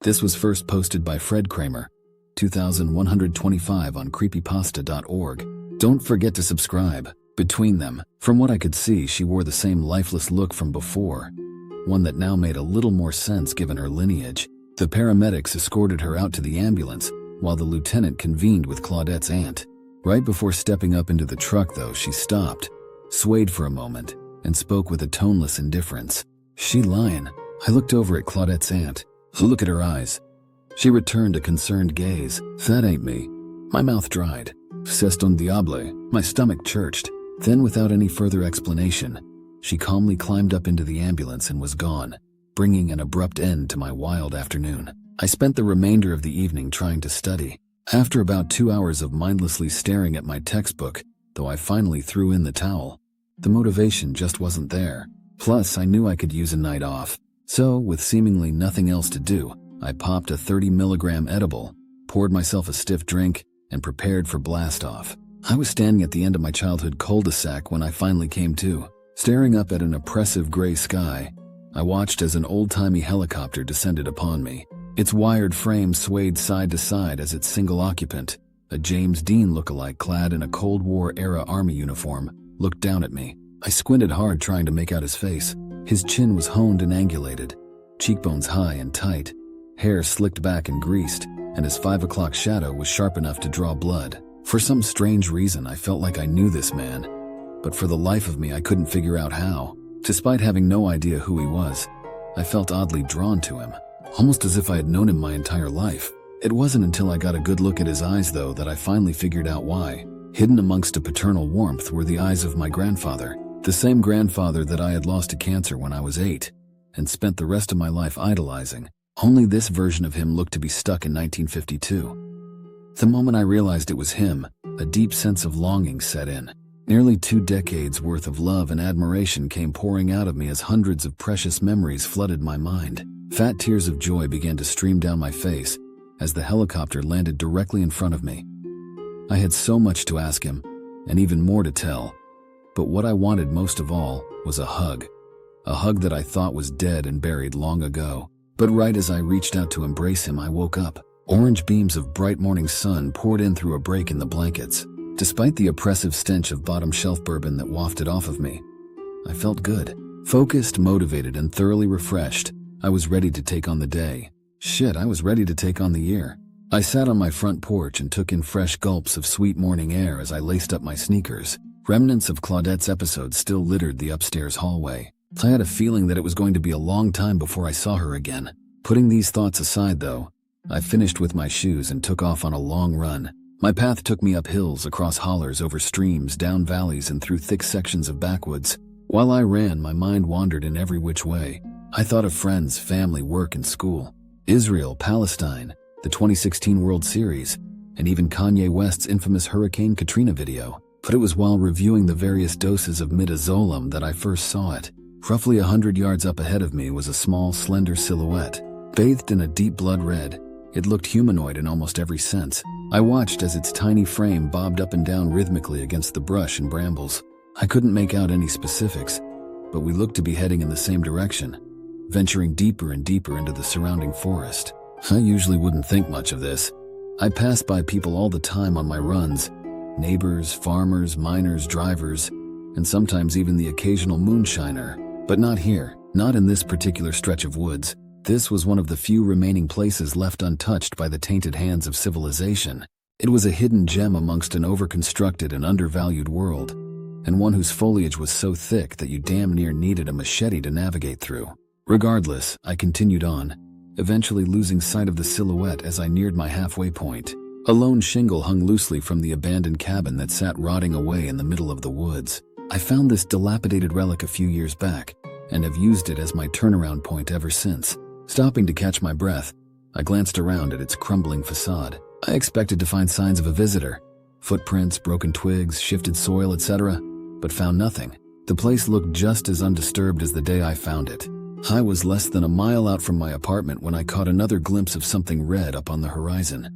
This was first posted by Fred Kramer, 2125 on creepypasta.org. Don't forget to subscribe. Between them, from what I could see, she wore the same lifeless look from before, one that now made a little more sense given her lineage. The paramedics escorted her out to the ambulance, while the lieutenant convened with Claudette's aunt. Right before stepping up into the truck, though, she stopped, swayed for a moment, and spoke with a toneless indifference. "She lying?" I looked over at Claudette's aunt. "Look at her eyes." She returned a concerned gaze. "That ain't me." My mouth dried. "C'est un diable." My stomach churched. Then, without any further explanation, she calmly climbed up into the ambulance and was gone, bringing an abrupt end to my wild afternoon. I spent the remainder of the evening trying to study. After about 2 hours of mindlessly staring at my textbook, though I finally threw in the towel, the motivation just wasn't there. Plus, I knew I could use a night off. So, with seemingly nothing else to do, I popped a 30-milligram edible, poured myself a stiff drink, and prepared for blast-off. I was standing at the end of my childhood cul-de-sac when I finally came to. Staring up at an oppressive gray sky, I watched as an old-timey helicopter descended upon me. Its wired frame swayed side to side as its single occupant, a James Dean lookalike clad in a Cold War-era army uniform, looked down at me. I squinted hard trying to make out his face. His chin was honed and angulated, cheekbones high and tight, hair slicked back and greased, and his 5 o'clock shadow was sharp enough to draw blood. For some strange reason, I felt like I knew this man, but for the life of me, I couldn't figure out how. Despite having no idea who he was, I felt oddly drawn to him, almost as if I had known him my entire life. It wasn't until I got a good look at his eyes, though, that I finally figured out why. Hidden amongst a paternal warmth were the eyes of my grandfather, the same grandfather that I had lost to cancer when I was 8, and spent the rest of my life idolizing. Only this version of him looked to be stuck in 1952. The moment I realized it was him, a deep sense of longing set in. Nearly 2 decades worth of love and admiration came pouring out of me as hundreds of precious memories flooded my mind. Fat tears of joy began to stream down my face as the helicopter landed directly in front of me. I had so much to ask him, and even more to tell, but what I wanted most of all was a hug. A hug that I thought was dead and buried long ago. But right as I reached out to embrace him, I woke up. Orange beams of bright morning sun poured in through a break in the blankets. Despite the oppressive stench of bottom-shelf bourbon that wafted off of me, I felt good. Focused, motivated, and thoroughly refreshed, I was ready to take on the day. Shit, I was ready to take on the year. I sat on my front porch and took in fresh gulps of sweet morning air as I laced up my sneakers. Remnants of Claudette's episode still littered the upstairs hallway. I had a feeling that it was going to be a long time before I saw her again. Putting these thoughts aside, though, I finished with my shoes and took off on a long run. My path took me up hills, across hollers, over streams, down valleys, and through thick sections of backwoods. While I ran, my mind wandered in every which way. I thought of friends, family, work, and school. Israel, Palestine, the 2016 World Series, and even Kanye West's infamous Hurricane Katrina video. But it was while reviewing the various doses of midazolam that I first saw it. Roughly 100 yards up ahead of me was a small, slender silhouette. Bathed in a deep blood red, it looked humanoid in almost every sense. I watched as its tiny frame bobbed up and down rhythmically against the brush and brambles. I couldn't make out any specifics, but we looked to be heading in the same direction, venturing deeper and deeper into the surrounding forest. I usually wouldn't think much of this. I pass by people all the time on my runs. Neighbors, farmers, miners, drivers, and sometimes even the occasional moonshiner. But not here, not in this particular stretch of woods. This was one of the few remaining places left untouched by the tainted hands of civilization. It was a hidden gem amongst an overconstructed and undervalued world, and one whose foliage was so thick that you damn near needed a machete to navigate through. Regardless, I continued on, eventually losing sight of the silhouette as I neared my halfway point. A lone shingle hung loosely from the abandoned cabin that sat rotting away in the middle of the woods. I found this dilapidated relic a few years back, and have used it as my turnaround point ever since. Stopping to catch my breath, I glanced around at its crumbling facade. I expected to find signs of a visitor, footprints, broken twigs, shifted soil, etc., but found nothing. The place looked just as undisturbed as the day I found it. I was less than a mile out from my apartment when I caught another glimpse of something red up on the horizon.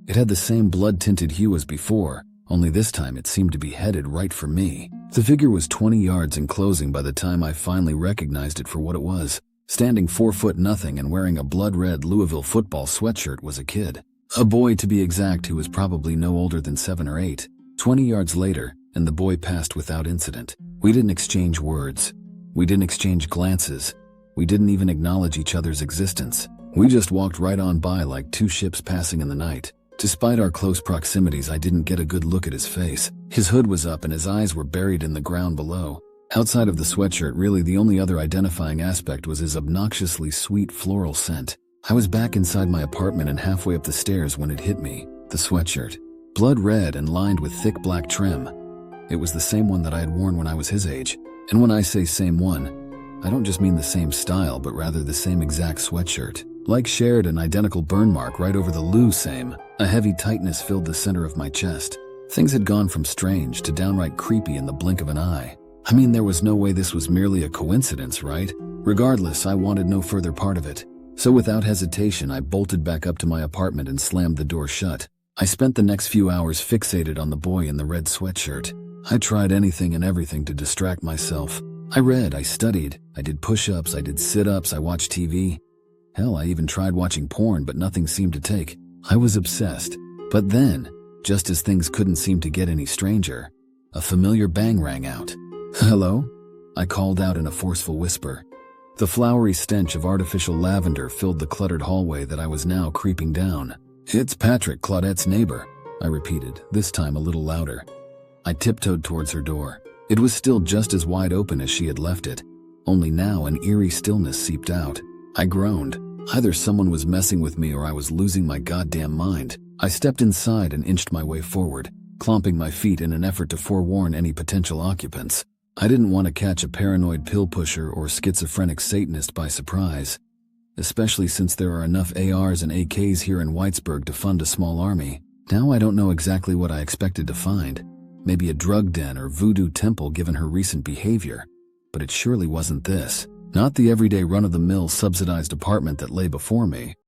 It had the same blood-tinted hue as before, only this time it seemed to be headed right for me. The figure was 20 yards in closing by the time I finally recognized it for what it was. Standing 4 foot nothing and wearing a blood-red Louisville football sweatshirt was a kid. A boy, to be exact, who was probably no older than 7 or 8. 20 yards later, and the boy passed without incident. We didn't exchange words. We didn't exchange glances. We didn't even acknowledge each other's existence. We just walked right on by like two ships passing in the night. Despite our close proximities, I didn't get a good look at his face. His hood was up and his eyes were buried in the ground below. Outside of the sweatshirt, really the only other identifying aspect was his obnoxiously sweet floral scent. I was back inside my apartment and halfway up the stairs when it hit me. The sweatshirt. Blood red and lined with thick black trim. It was the same one that I had worn when I was his age. And when I say same one, I don't just mean the same style, but rather the same exact sweatshirt. Like shared an identical burn mark right over the Lou same. A heavy tightness filled the center of my chest. Things had gone from strange to downright creepy in the blink of an eye. I mean, there was no way this was merely a coincidence, right? Regardless, I wanted no further part of it. So without hesitation, I bolted back up to my apartment and slammed the door shut. I spent the next few hours fixated on the boy in the red sweatshirt. I tried anything and everything to distract myself. I read, I studied, I did push-ups, I did sit-ups, I watched TV. Hell, I even tried watching porn, but nothing seemed to take. I was obsessed. But then, just as things couldn't seem to get any stranger, a familiar bang rang out. "Hello?" I called out in a forceful whisper. The flowery stench of artificial lavender filled the cluttered hallway that I was now creeping down. "It's Patrick, Claudette's neighbor," I repeated, this time a little louder. I tiptoed towards her door. It was still just as wide open as she had left it, only now an eerie stillness seeped out. I groaned. Either someone was messing with me or I was losing my goddamn mind. I stepped inside and inched my way forward, clomping my feet in an effort to forewarn any potential occupants. I didn't want to catch a paranoid pill pusher or schizophrenic Satanist by surprise, especially since there are enough ARs and AKs here in Whitesburg to fund a small army. Now I don't know exactly what I expected to find. Maybe a drug den or voodoo temple given her recent behavior. But it surely wasn't this. Not the everyday run-of-the-mill subsidized apartment that lay before me.